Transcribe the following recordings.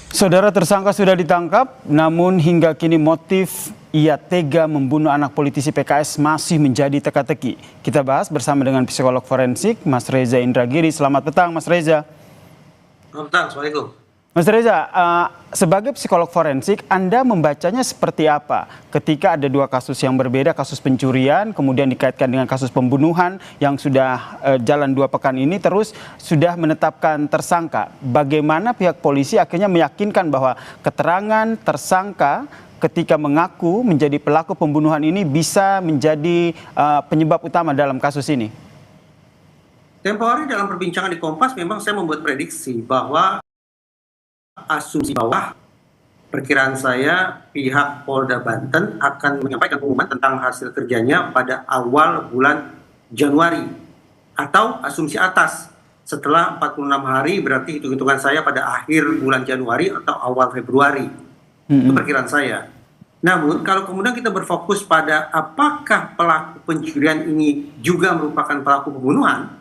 Saudara tersangka sudah ditangkap, namun hingga kini motif ia tega membunuh anak politisi PKS masih menjadi teka-teki. Kita bahas bersama dengan psikolog forensik Mas Reza Indragiri. Selamat petang Mas Reza. Selamat petang, Assalamualaikum. Mas Reza, sebagai psikolog forensik, Anda membacanya seperti apa ketika ada dua kasus yang berbeda, kasus pencurian, kemudian dikaitkan dengan kasus pembunuhan yang sudah jalan 2 pekan ini, terus sudah menetapkan tersangka. Bagaimana pihak polisi akhirnya meyakinkan bahwa keterangan tersangka ketika mengaku menjadi pelaku pembunuhan ini bisa menjadi penyebab utama dalam kasus ini? Tempo hari dalam perbincangan di Kompas memang saya membuat prediksi bahwa asumsi bawah perkiraan saya pihak Polda Banten akan menyampaikan pengumuman tentang hasil kerjanya pada awal bulan Januari, atau asumsi atas setelah 46 hari, berarti hitung-hitungan saya pada akhir bulan Januari atau awal Februari. Itu perkiraan saya. Namun kalau kemudian kita berfokus pada apakah pelaku pencurian ini juga merupakan pelaku pembunuhan,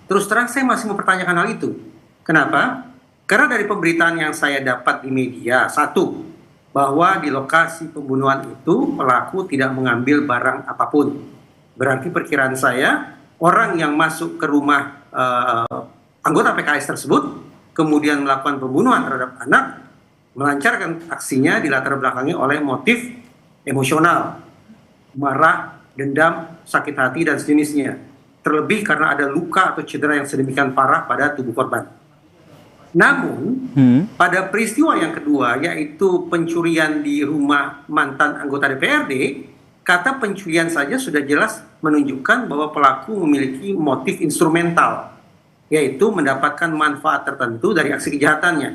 terus terang saya masih mempertanyakan hal itu. Kenapa? Karena dari pemberitaan yang saya dapat di media, satu, bahwa di lokasi pembunuhan itu pelaku tidak mengambil barang apapun. Berarti perkiraan saya, orang yang masuk ke rumah anggota PKS tersebut, kemudian melakukan pembunuhan terhadap anak, melancarkan aksinya dilatar belakangi oleh motif emosional, marah, dendam, sakit hati, dan sejenisnya. Terlebih karena ada luka atau cedera yang sedemikian parah pada tubuh korban. Namun, pada peristiwa yang kedua, yaitu pencurian di rumah mantan anggota DPRD, kata pencurian saja sudah jelas menunjukkan bahwa pelaku memiliki motif instrumental, yaitu mendapatkan manfaat tertentu dari aksi kejahatannya.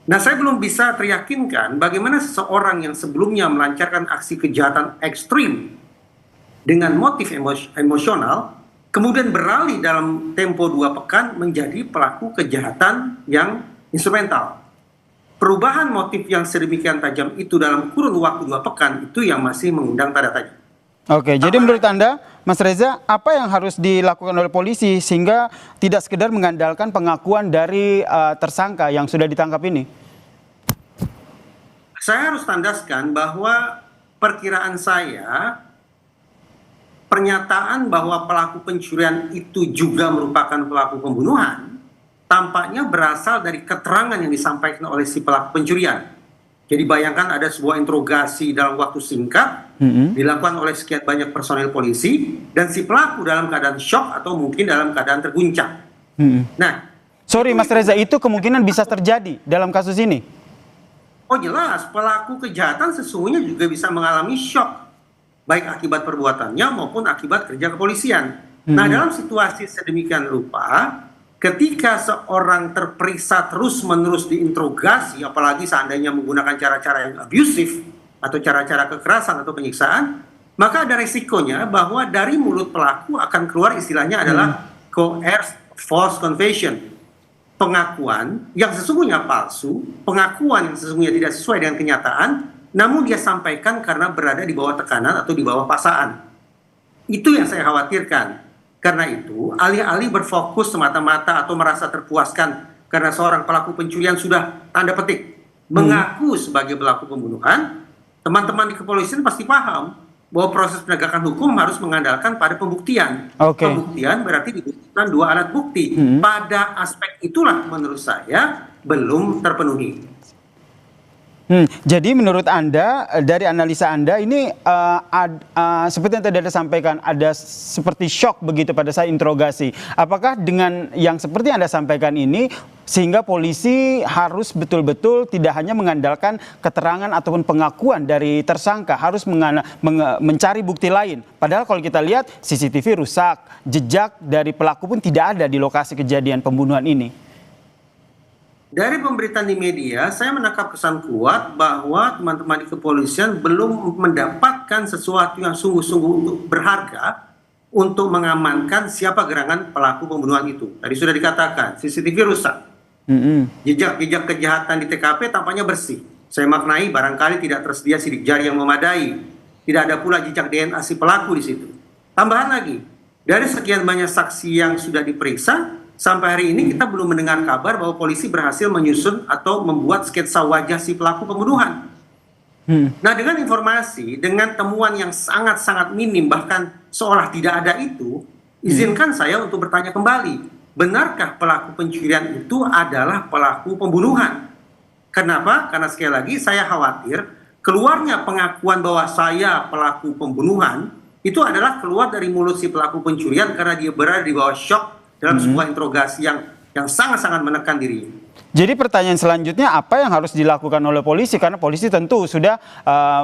Nah, saya belum bisa teryakinkan bagaimana seseorang yang sebelumnya melancarkan aksi kejahatan ekstrim dengan motif emosional, kemudian beralih dalam tempo 2 pekan menjadi pelaku kejahatan yang instrumental. Perubahan motif yang sedemikian tajam itu dalam kurun waktu 2 pekan itu yang masih mengundang tanda tanya. Oke, jadi menurut Anda, Mas Reza, apa yang harus dilakukan oleh polisi sehingga tidak sekedar mengandalkan pengakuan dari tersangka yang sudah ditangkap ini? Saya harus tandaskan bahwa perkiraan saya, pernyataan bahwa pelaku pencurian itu juga merupakan pelaku pembunuhan tampaknya berasal dari keterangan yang disampaikan oleh si pelaku pencurian. Jadi bayangkan ada sebuah interogasi dalam waktu singkat dilakukan oleh sekian banyak personel polisi dan si pelaku dalam keadaan shock atau mungkin dalam keadaan terguncang. Nah, sorry Mas Reza, itu kemungkinan bisa terjadi dalam kasus ini? Oh jelas, pelaku kejahatan sesungguhnya juga bisa mengalami shock, baik akibat perbuatannya maupun akibat kerja kepolisian. Nah, dalam situasi sedemikian rupa, ketika seorang terperiksa terus-menerus diinterogasi, apalagi seandainya menggunakan cara-cara yang abusif atau cara-cara kekerasan atau penyiksaan, maka ada resikonya bahwa dari mulut pelaku akan keluar istilahnya adalah coerced false confession. Pengakuan yang sesungguhnya palsu, pengakuan yang sesungguhnya tidak sesuai dengan kenyataan, namun dia sampaikan karena berada di bawah tekanan atau di bawah paksaan. Itu yang saya khawatirkan. Karena itu, alih-alih berfokus semata-mata atau merasa terpuaskan karena seorang pelaku pencurian sudah tanda petik mengaku sebagai pelaku pembunuhan, teman-teman di kepolisian pasti paham bahwa proses penegakan hukum harus mengandalkan pada pembuktian. Pembuktian berarti dibutuhkan 2 alat bukti. Pada aspek itulah menurut saya belum terpenuhi. Jadi menurut Anda, dari analisa Anda ini seperti yang tadi Anda sampaikan, ada seperti shock begitu pada saat interogasi. Apakah dengan yang seperti Anda sampaikan ini, sehingga polisi harus betul-betul tidak hanya mengandalkan keterangan ataupun pengakuan dari tersangka, harus mencari bukti lain. Padahal kalau kita lihat CCTV rusak, jejak dari pelaku pun tidak ada di lokasi kejadian pembunuhan ini. Dari pemberitaan di media, saya menangkap kesan kuat bahwa teman-teman di kepolisian belum mendapatkan sesuatu yang sungguh-sungguh berharga untuk mengamankan siapa gerangan pelaku pembunuhan itu. Tadi sudah dikatakan, CCTV rusak. Jejak-jejak kejahatan di TKP tampaknya bersih. Saya maknai barangkali tidak tersedia sidik jari yang memadai. Tidak ada pula jejak DNA si pelaku di situ. Tambahan lagi, dari sekian banyak saksi yang sudah diperiksa, sampai hari ini kita belum mendengar kabar bahwa polisi berhasil menyusun atau membuat sketsa wajah si pelaku pembunuhan. Nah, dengan informasi, dengan temuan yang sangat-sangat minim, bahkan seolah tidak ada itu, izinkan saya untuk bertanya kembali, benarkah pelaku pencurian itu adalah pelaku pembunuhan? Kenapa? Karena sekali lagi saya khawatir keluarnya pengakuan bahwa saya pelaku pembunuhan itu adalah keluar dari mulut si pelaku pencurian karena dia berada di bawah shock dalam sebuah interogasi yang sangat-sangat menekan dirinya. Jadi pertanyaan selanjutnya, apa yang harus dilakukan oleh polisi? Karena polisi tentu sudah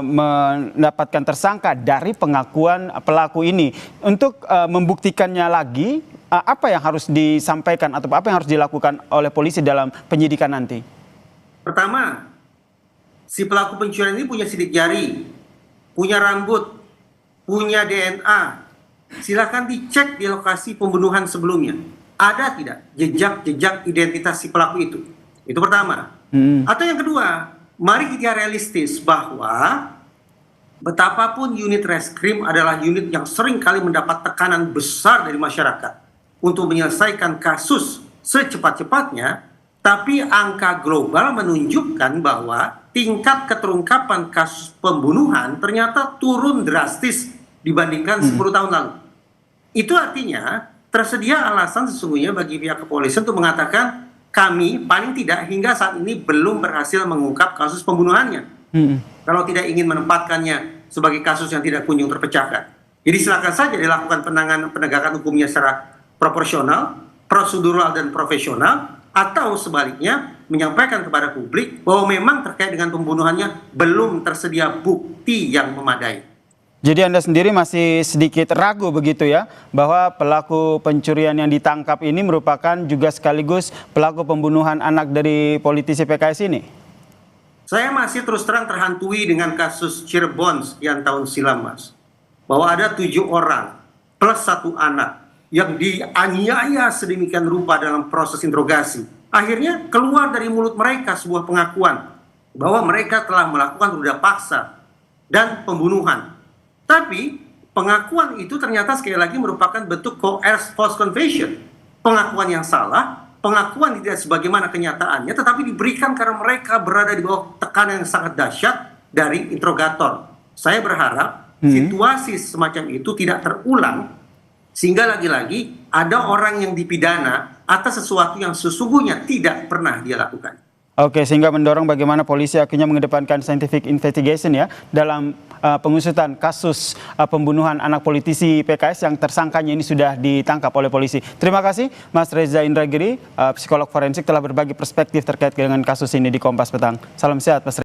mendapatkan tersangka dari pengakuan pelaku ini. Untuk membuktikannya lagi, apa yang harus disampaikan atau apa yang harus dilakukan oleh polisi dalam penyidikan nanti? Pertama, si pelaku pencurian ini punya sidik jari, punya rambut, punya DNA. Silakan dicek di lokasi pembunuhan sebelumnya. Ada tidak jejak-jejak identitas si pelaku itu? Itu pertama. Atau yang kedua, mari kita realistis bahwa betapapun unit reskrim adalah unit yang sering kali mendapat tekanan besar dari masyarakat untuk menyelesaikan kasus secepat-cepatnya, tapi angka global menunjukkan bahwa tingkat keterungkapan kasus pembunuhan ternyata turun drastis dibandingkan 10 tahun lalu. Itu artinya tersedia alasan sesungguhnya bagi pihak kepolisian untuk mengatakan kami paling tidak hingga saat ini belum berhasil mengungkap kasus pembunuhannya. Kalau tidak ingin menempatkannya sebagai kasus yang tidak kunjung terpecahkan. Jadi silakan saja dilakukan penegakan hukumnya secara proporsional, prosedural dan profesional, atau sebaliknya menyampaikan kepada publik bahwa memang terkait dengan pembunuhannya belum tersedia bukti yang memadai. Jadi Anda sendiri masih sedikit ragu begitu ya, bahwa pelaku pencurian yang ditangkap ini merupakan juga sekaligus pelaku pembunuhan anak dari politisi PKS ini? Saya masih terus terang terhantui dengan kasus Cirebon sekian tahun silam, Mas. Bahwa ada 7 orang plus 1 anak yang dianiaya sedemikian rupa dalam proses interogasi. Akhirnya keluar dari mulut mereka sebuah pengakuan bahwa mereka telah melakukan ruda paksa dan pembunuhan. Tapi pengakuan itu ternyata sekali lagi merupakan bentuk coerced false confession. Pengakuan yang salah, pengakuan tidak sebagaimana kenyataannya, tetapi diberikan karena mereka berada di bawah tekanan yang sangat dahsyat dari interrogator. Saya berharap situasi semacam itu tidak terulang, sehingga lagi-lagi ada orang yang dipidana atas sesuatu yang sesungguhnya tidak pernah dia lakukan. Oke, sehingga mendorong bagaimana polisi akhirnya mengedepankan scientific investigation ya dalam pengusutan kasus pembunuhan anak politisi PKS yang tersangkanya ini sudah ditangkap oleh polisi. Terima kasih Mas Reza Indragiri, psikolog forensik, telah berbagi perspektif terkait dengan kasus ini di Kompas Petang. Salam sehat Mas Reza.